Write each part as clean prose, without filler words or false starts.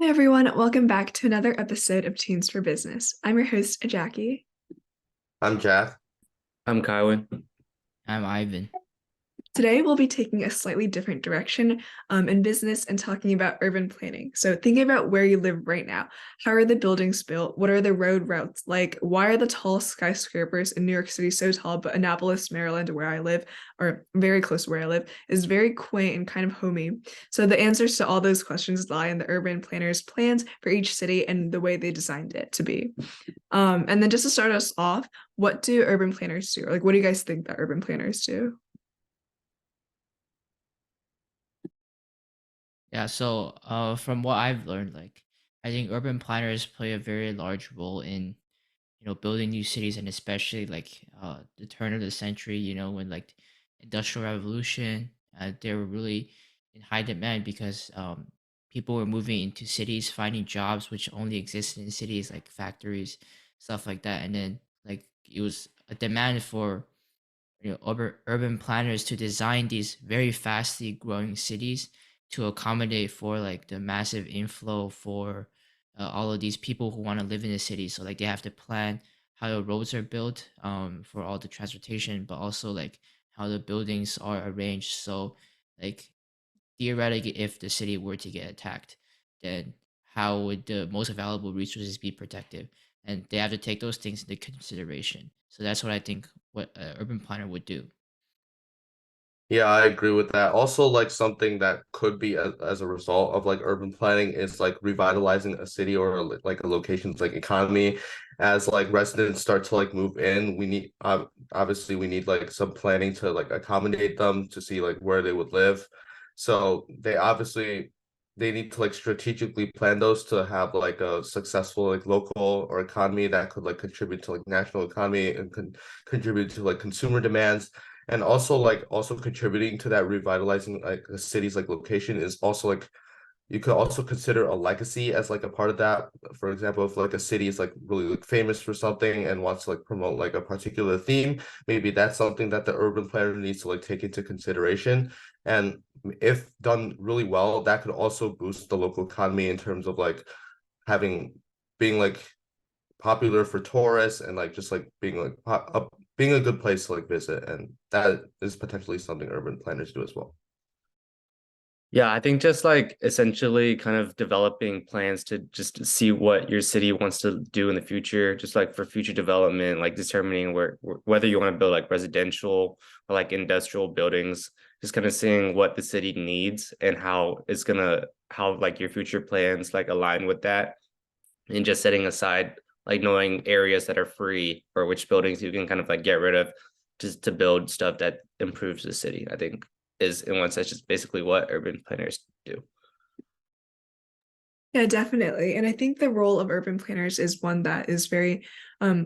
Hi, everyone. Welcome back to another episode of Tunes for Business. I'm your host, Jackie. I'm Jack. I'm Kylin. I'm Ivan. Today, we'll be taking a slightly different direction in business and talking about urban planning. So, thinking about where you live right now. How are the buildings built? What are the road routes like? Why are the tall skyscrapers in New York City so tall, but Annapolis, Maryland, where I live, or very close to where I live, is very quaint and kind of homey? So, the answers to all those questions lie in the urban planners' plans for each city and the way they designed it to be. And then just to start us off, what do urban planners do? Like, what do you guys think that urban planners do? Yeah, so from what I've learned, I think urban planners play a very large role in, building new cities, and especially the turn of the century, when industrial revolution, they were really in high demand because people were moving into cities, finding jobs which only existed in cities like factories, stuff like that. And then it was a demand for urban planners to design these very fastly growing cities to accommodate for the massive inflow for all of these people who want to live in the city. So they have to plan how the roads are built for all the transportation, but also how the buildings are arranged. So like theoretically, if the city were to get attacked, then how would the most available resources be protected? And they have to take those things into consideration. So that's what I think what an urban planner would do. Yeah, I agree with that. Also, like something that could be as a result of like urban planning is like revitalizing a city or like a location's like economy. As like residents start to like move in, we need obviously we need like some planning to like accommodate them to see like where they would live. So they need to like strategically plan those to have like a successful like local or economy that could like contribute to like national economy and contribute to like consumer demands, and also contributing to that revitalizing like a city's like location is also like you could also consider a legacy as like a part of that. For example, if like a city is like really like famous for something and wants to like promote like a particular theme, maybe that's something that the urban planner needs to like take into consideration. And if done really well, that could also boost the local economy in terms of like having being like popular for tourists and like just like being like being a good place to like visit, and that is potentially something urban planners do as well. Yeah, I think just like essentially kind of developing plans to just see what your city wants to do in the future, just like for future development, like determining whether you want to build like residential or like industrial buildings, just kind of seeing what the city needs and how like your future plans like align with that, and just setting aside like knowing areas that are free or which buildings you can kind of like get rid of just to build stuff that improves the city. I think is in one sense just basically what urban planners do. Yeah, definitely. And I think the role of urban planners is one that is very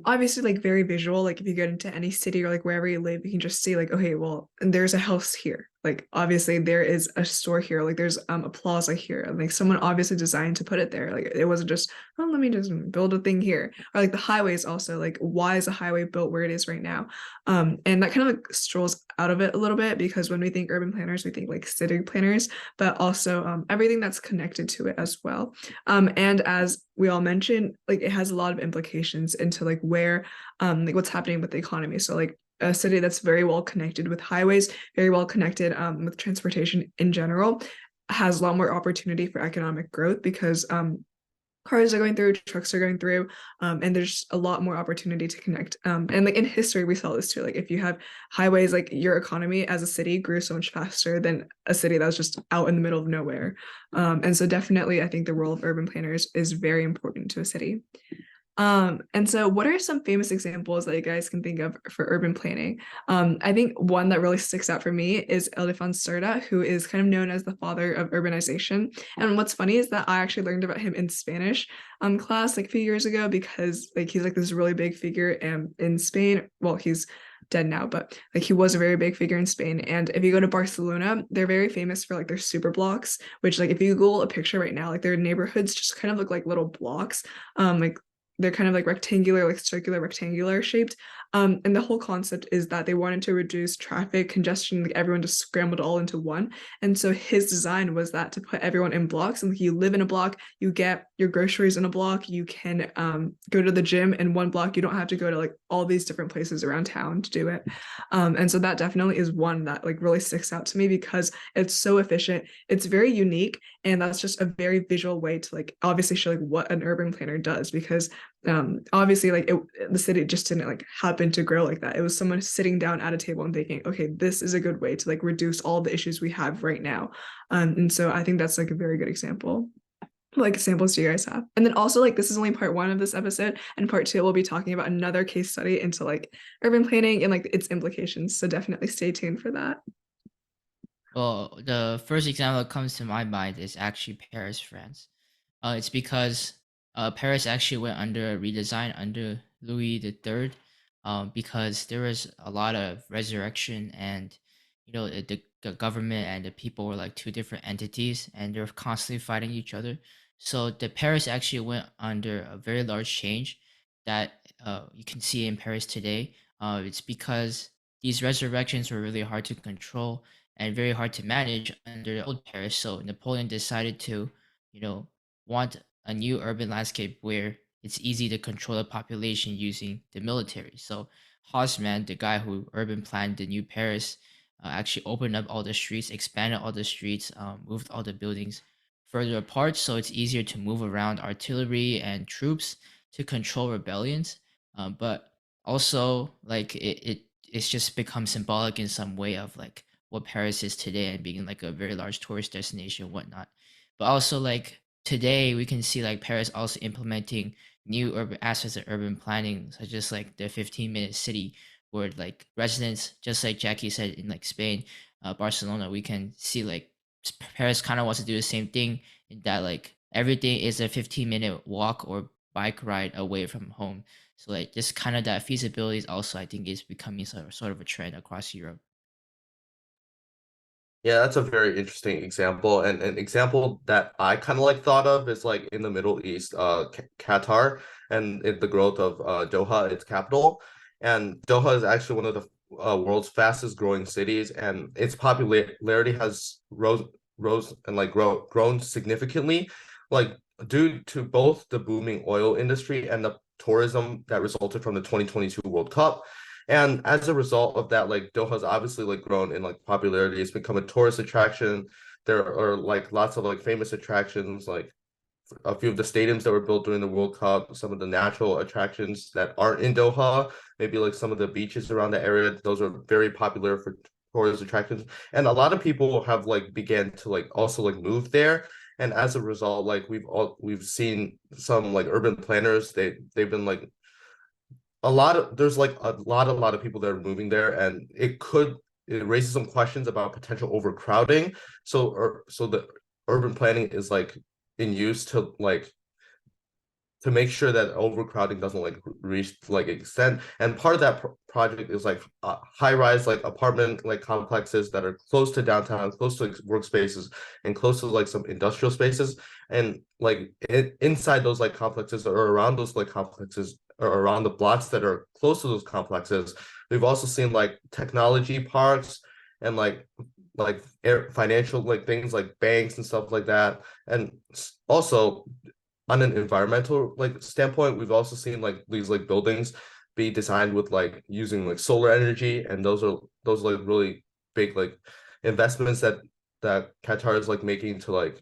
obviously like very visual. Like if you get into any city or like wherever you live, you can just see like, okay, well, and there's a house here. Like obviously there is a store here. Like there's a plaza here. And like someone obviously designed to put it there. Like it wasn't just, oh, let me just build a thing here. Or like the highways also, like why is a highway built where it is right now? And that kind of like strolls out of it a little bit because when we think urban planners, we think like city planners, but also everything that's connected to it as well. And as we all mentioned, like it has a lot of implications into like where like what's happening with the economy. So like a city that's very well connected with highways, very well connected with transportation in general, has a lot more opportunity for economic growth because cars are going through, trucks are going through, and there's a lot more opportunity to connect. And like in history, we saw this too. Like if you have highways, like your economy as a city grew so much faster than a city that was just out in the middle of nowhere. And so definitely, I think the role of urban planners is very important to a city. And so what are some famous examples that you guys can think of for urban planning? I think one that really sticks out for me is Elefant Serda, who is kind of known as the father of urbanization. And what's funny is that I actually learned about him in Spanish class like a few years ago because like he's like this really big figure in Spain. Well, he's dead now, but like he was a very big figure in Spain. And if you go to Barcelona, they're very famous for like their super blocks, which like if you Google a picture right now, like their neighborhoods just kind of look like little blocks. Like they're kind of like rectangular, like circular, rectangular shaped. And the whole concept is that they wanted to reduce traffic congestion, like everyone just scrambled all into one. And so his design was that to put everyone in blocks, and like you live in a block, you get your groceries in a block, you can go to the gym in one block. You don't have to go to like all these different places around town to do it. And so that definitely is one that like really sticks out to me because it's so efficient. It's very unique, and that's just a very visual way to like obviously show like what an urban planner does, because obviously like the city just didn't like happen to grow like that. It was someone sitting down at a table and thinking, okay, this is a good way to like reduce all the issues we have right now. And so I think that's like a very good example. Like examples do you guys have? And then also like this is only part one of this episode, and part two we'll be talking about another case study into like urban planning and like its implications, so definitely stay tuned for that. Well, the first example that comes to my mind is actually Paris, France. It's because Paris actually went under a redesign under Louis III, because there was a lot of resurrection, and the government and the people were like two different entities, and they're constantly fighting each other. So the Paris actually went under a very large change that you can see in Paris today. It's because these resurrections were really hard to control and very hard to manage under the old Paris. So Napoleon decided to, you know, want a new urban landscape where it's easy to control the population using the military. So Haussmann, the guy who urban planned the new Paris, actually opened up all the streets, expanded all the streets, moved all the buildings further apart, so it's easier to move around artillery and troops to control rebellions. But also, like it's just become symbolic in some way of like what Paris is today and being like a very large tourist destination and whatnot. But also like today we can see like Paris also implementing new urban aspects of urban planning, such as like the 15-minute city, where like residents, just like Jackie said in like Spain, Barcelona, we can see like Paris kind of wants to do the same thing in that like everything is a 15-minute walk or bike ride away from home. So like just kind of that feasibility is also I think is becoming sort of a trend across Europe. Yeah, that's a very interesting example. And an example that I kind of like thought of is like in the Middle East, Qatar, and the growth of Doha, its capital. And Doha is actually one of the world's fastest growing cities, and its popularity has rose and like grown significantly, like due to both the booming oil industry and the tourism that resulted from the 2022 World Cup. And as a result of that, like Doha's obviously like grown in like popularity. It's become a tourist attraction. There are like lots of like famous attractions, like a few of the stadiums that were built during the World Cup, some of the natural attractions that aren't in Doha, maybe like some of the beaches around the area. Those are very popular for tourist attractions. And a lot of people have like began to like also like move there. And as a result, like we've seen some like urban planners, they've been like there's like a lot of people that are moving there, and it raises some questions about potential overcrowding. So the urban planning is like in use to make sure that overcrowding doesn't like reach like extent. And part of that project is like high rise like apartment like complexes that are close to downtown, close to like, workspaces, and close to like some industrial spaces. And like inside those like complexes or around those like complexes or around the blocks that are close to those complexes, we've also seen like technology parks and like financial like things like banks and stuff like that. And also on an environmental like standpoint, we've also seen like these like buildings be designed with like using like solar energy, and those like really big like investments that Qatar is like making to like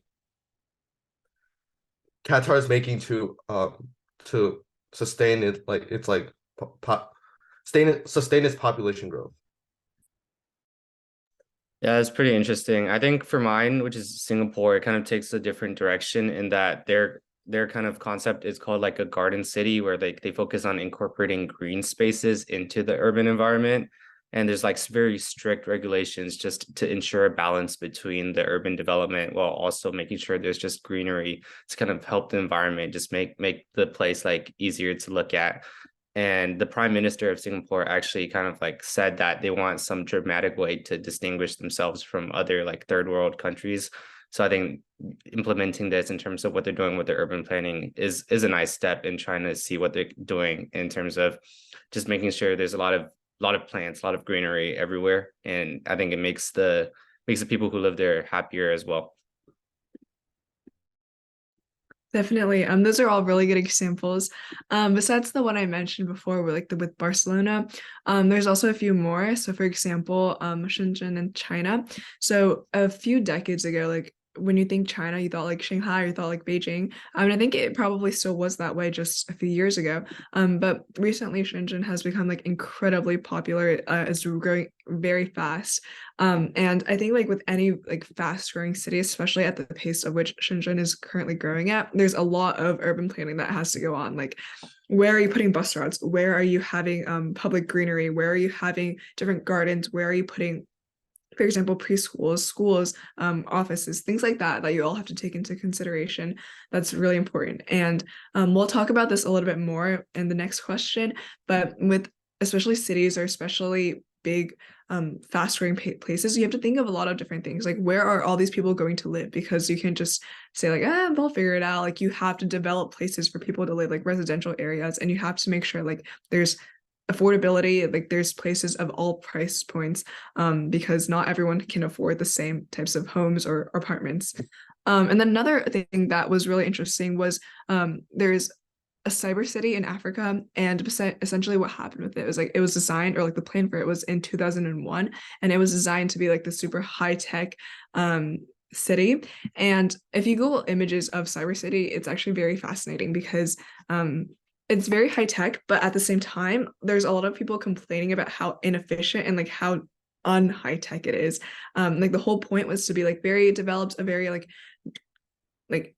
Qatar is making to sustain it like it's like sustain its population growth. Yeah, it's pretty interesting. I think for mine, which is Singapore, it kind of takes a different direction in that their kind of concept is called like a garden city, where they focus on incorporating green spaces into the urban environment. And there's like very strict regulations just to ensure a balance between the urban development while also making sure there's just greenery to kind of help the environment, just make the place like easier to look at. And the Prime Minister of Singapore actually kind of like said that they want some dramatic way to distinguish themselves from other like third world countries. So I think implementing this in terms of what they're doing with their urban planning is a nice step in trying to see what they're doing in terms of just making sure there's a lot of plants, a lot of greenery everywhere. And I think it makes the people who live there happier as well. Definitely. Those are all really good examples. Besides the one I mentioned before, with Barcelona, there's also a few more. So for example, Shenzhen in China. So a few decades ago, like when you think China, you thought like Shanghai, you thought like Beijing. I mean, I think it probably still was that way just a few years ago. But recently Shenzhen has become like incredibly popular, is growing very fast. And I think like with any like fast growing city, especially at the pace of which Shenzhen is currently growing at, there's a lot of urban planning that has to go on. Like, where are you putting bus routes? Where are you having public greenery? Where are you having different gardens? Where are you putting, for example, preschools, schools, offices, things like that you all have to take into consideration. That's really important. And we'll talk about this a little bit more in the next question, but with especially cities or especially big fast growing places, you have to think of a lot of different things, like where are all these people going to live, because you can just say like, they'll figure it out. Like you have to develop places for people to live, like residential areas, and you have to make sure like there's affordability, like there's places of all price points, because not everyone can afford the same types of homes or apartments. And then another thing that was really interesting was there's a cyber city in Africa, and essentially what happened with it was like it was designed, or like the plan for it was in 2001, and it was designed to be like the super high tech city. And if you Google images of cyber city, it's actually very fascinating because it's very high tech, but at the same time, there's a lot of people complaining about how inefficient and like how un-high tech it is. Like the whole point was to be like very developed, a very like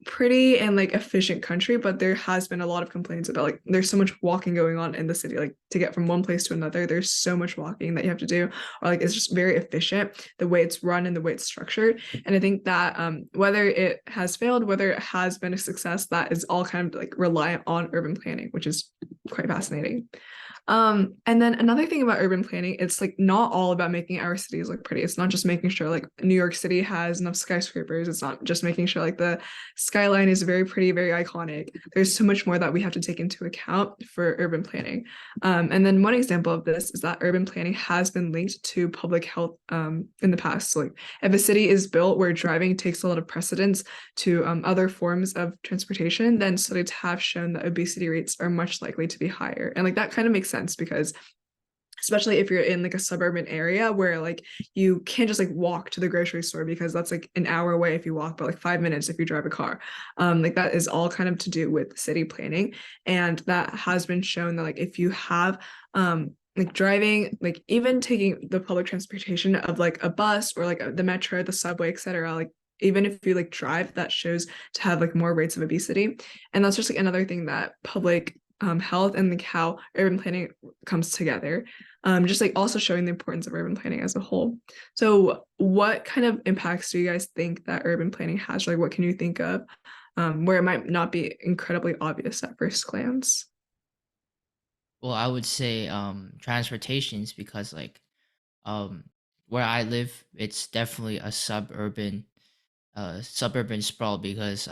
pretty and like efficient country, but there has been a lot of complaints about like there's so much walking going on in the city, like to get from one place to another there's so much walking that you have to do, or like it's just very efficient the way it's run and the way it's structured. And I think that whether it has failed, whether it has been a success, that is all kind of like reliant on urban planning, which is quite fascinating. And then another thing about urban planning, it's like not all about making our cities look pretty. It's not just making sure like New York City has enough skyscrapers. It's not just making sure like the skyline is very pretty, very iconic. There's so much more that we have to take into account for urban planning. And then one example of this is that urban planning has been linked to public health in the past. So like if a city is built where driving takes a lot of precedence to other forms of transportation, then studies have shown that obesity rates are much likely to be higher. And like that kind of makes sense because especially if you're in like a suburban area where like you can't just like walk to the grocery store because that's like an hour away if you walk, but like 5 minutes if you drive a car. Like that is all kind of to do with city planning. And that has been shown that like if you have like driving, like even taking the public transportation of like a bus or like the metro, the subway, etc., like even if you like drive, that shows to have like more rates of obesity. And that's just like another thing that public health and like how urban planning comes together, just like also showing the importance of urban planning as a whole. So what kind of impacts do you guys think that urban planning has? Like what can you think of where it might not be incredibly obvious at first glance? Well, I would say transportations, because like um where I live, it's definitely a suburban sprawl, because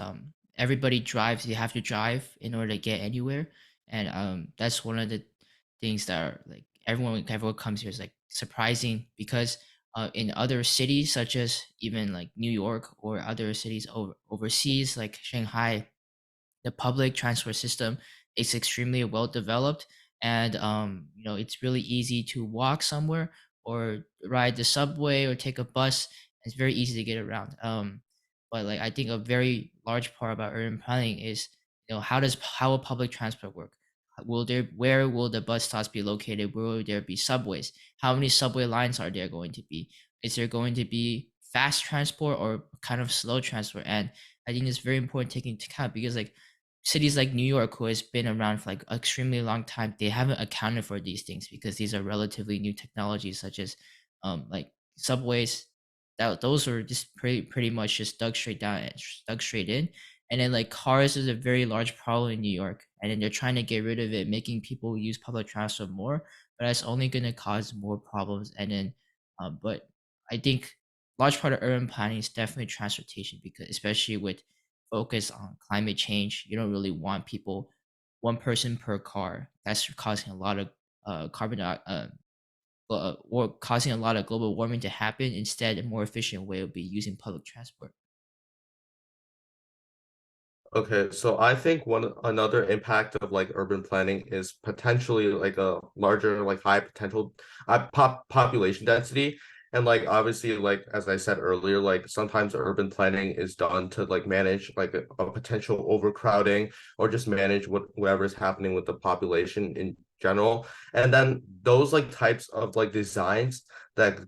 everybody drives. You have to drive in order to get anywhere, and that's one of the things that are like everyone comes here is like surprising, because in other cities such as even like New York or other cities overseas like Shanghai, the public transport system is extremely well developed, and it's really easy to walk somewhere or ride the subway or take a bus. It's very easy to get around. But like I think a very large part about urban planning is, how will public transport work? Where will the bus stops be located? Where will there be subways? How many subway lines are there going to be? Is there going to be fast transport or kind of slow transport? And I think it's very important taking into account, because like cities like New York, who has been around for like extremely long time, they haven't accounted for these things, because these are relatively new technologies such as like subways. That those are just pretty much just dug straight down and dug straight in. And then like cars is a very large problem in New York, and then they're trying to get rid of it, making people use public transport more, but that's only going to cause more problems. And then but I think large part of urban planning is definitely transportation, because especially with focus on climate change, you don't really want people, one person per car. That's causing a lot of carbon or causing a lot of global warming to happen. Instead, a more efficient way would be using public transport. Okay, so I think another impact of like urban planning is potentially like a larger, like high potential population density. And like obviously, like as I said earlier, like sometimes urban planning is done to like manage like a potential overcrowding or just manage whatever is happening with the population in general. And then those like types of like designs that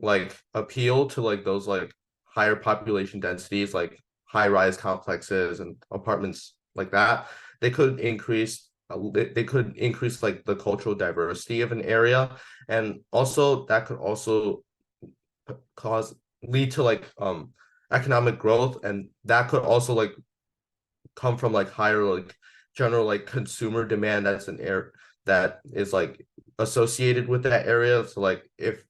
like appeal to like those like higher population densities, like high-rise complexes and apartments like that, they could increase like the cultural diversity of an area, and also that could also cause lead to like economic growth, and that could also like come from like higher like general like consumer demand that's an air that is like associated with that area. So like if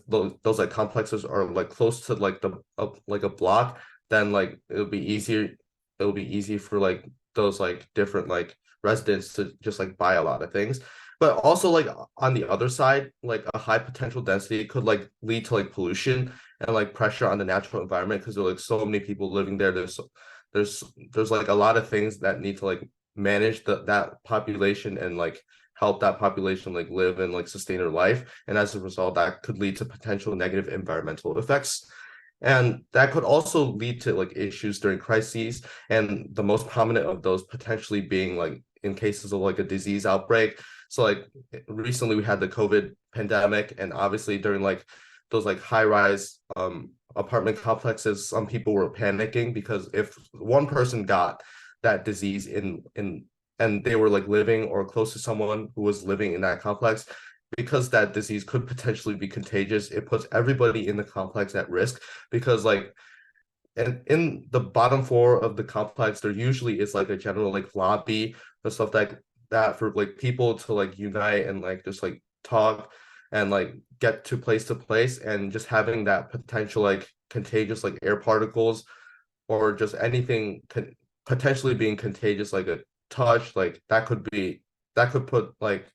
those like complexes are like close to like the like a block, then like it'll be easy for like those like different like residents to just like buy a lot of things. But also like on the other side, like a high potential density could like lead to like pollution and like pressure on the natural environment, because there are like so many people living there. There's there's like a lot of things that need to like manage that population and like help that population like live and like sustain their life. And as a result, that could lead to potential negative environmental effects. And that could also lead to like issues during crises. And the most prominent of those potentially being like in cases of like a disease outbreak. So like recently we had the COVID pandemic, and obviously during like those like high rise apartment complexes, some people were panicking because if one person got that disease in and they were like living or close to someone who was living in that complex, because that disease could potentially be contagious, it puts everybody in the complex at risk. Because like and in the bottom floor of the complex there usually is like a general like lobby and stuff like that for like people to like unite and like just like talk and like get to place, and just having that potential like contagious like air particles or just anything potentially being contagious like a touch, like that could put like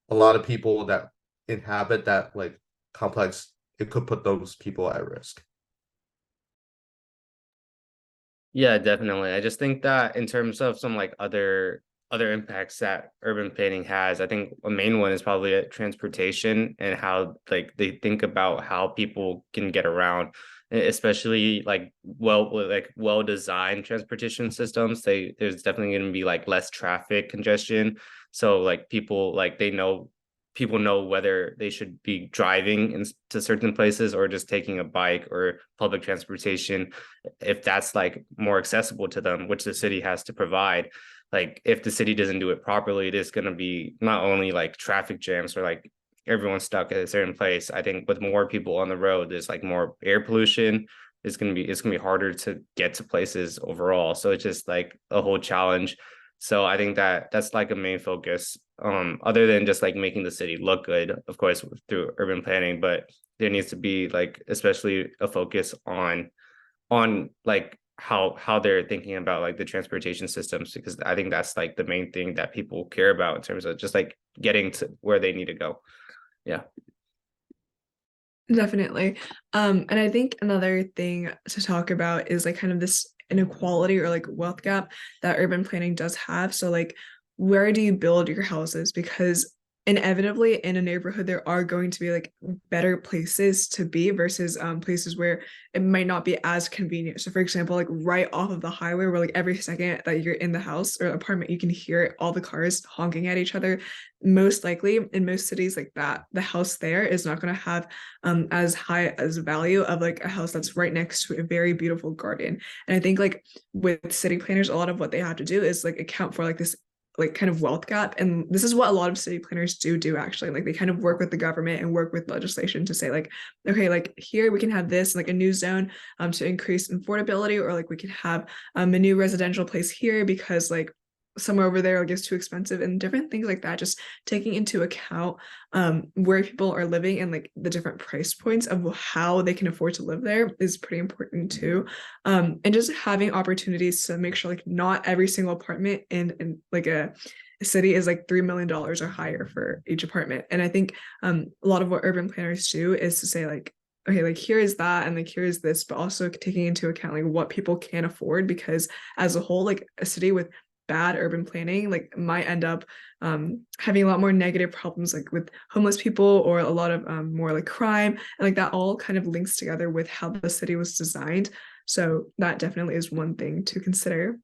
a lot of people that inhabit that like complex, it could put those people at risk. Yeah, definitely. I just think that in terms of some like other impacts that urban planning has, I think a main one is probably transportation and how like they think about how people can get around, especially like well designed transportation systems. There's definitely going to be like less traffic congestion. So like people know whether they should be driving to certain places or just taking a bike or public transportation, if that's like more accessible to them, which the city has to provide. Like if the city doesn't do it properly, there's going to be not only like traffic jams or like everyone stuck at a certain place. I think with more people on the road, there's like more air pollution. It's gonna be harder to get to places overall. So it's just like a whole challenge. So I think that that's like a main focus, other than just like making the city look good, of course, through urban planning, but there needs to be like especially a focus on like how they're thinking about like the transportation systems, because I think that's like the main thing that people care about in terms of just like getting to where they need to go. Yeah. Definitely. And I think another thing to talk about is like kind of this inequality or like wealth gap that urban planning does have. So like where do you build your houses? Because inevitably in a neighborhood there are going to be like better places to be versus places where it might not be as convenient. So for example, like right off of the highway where like every second that you're in the house or apartment you can hear all the cars honking at each other, most likely in most cities like that the house there is not going to have as high as value of like a house that's right next to a very beautiful garden. And I think like with city planners a lot of what they have to do is like account for like this like kind of wealth gap, and this is what a lot of city planners do actually, like they kind of work with the government and work with legislation to say like, okay, like here we can have this like a new zone to increase affordability, or like we can have a new residential place here because like somewhere over there like is too expensive, and different things like that. Just taking into account where people are living and like the different price points of how they can afford to live there is pretty important too. And just having opportunities to make sure like not every single apartment in like a city is like $3 million or higher for each apartment. And I think a lot of what urban planners do is to say like, okay, like here is that, and like here is this, but also taking into account like what people can afford, because as a whole, like a city with bad urban planning like might end up having a lot more negative problems like with homeless people, or a lot of more like crime, and like that all kind of links together with how the city was designed. So that definitely is one thing to consider.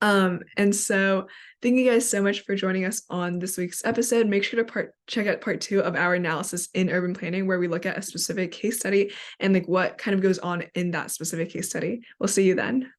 And so thank you guys so much for joining us on this week's episode. Make sure to check out part 2 of our analysis in urban planning, where we look at a specific case study and like what kind of goes on in that specific case study. We'll see you then.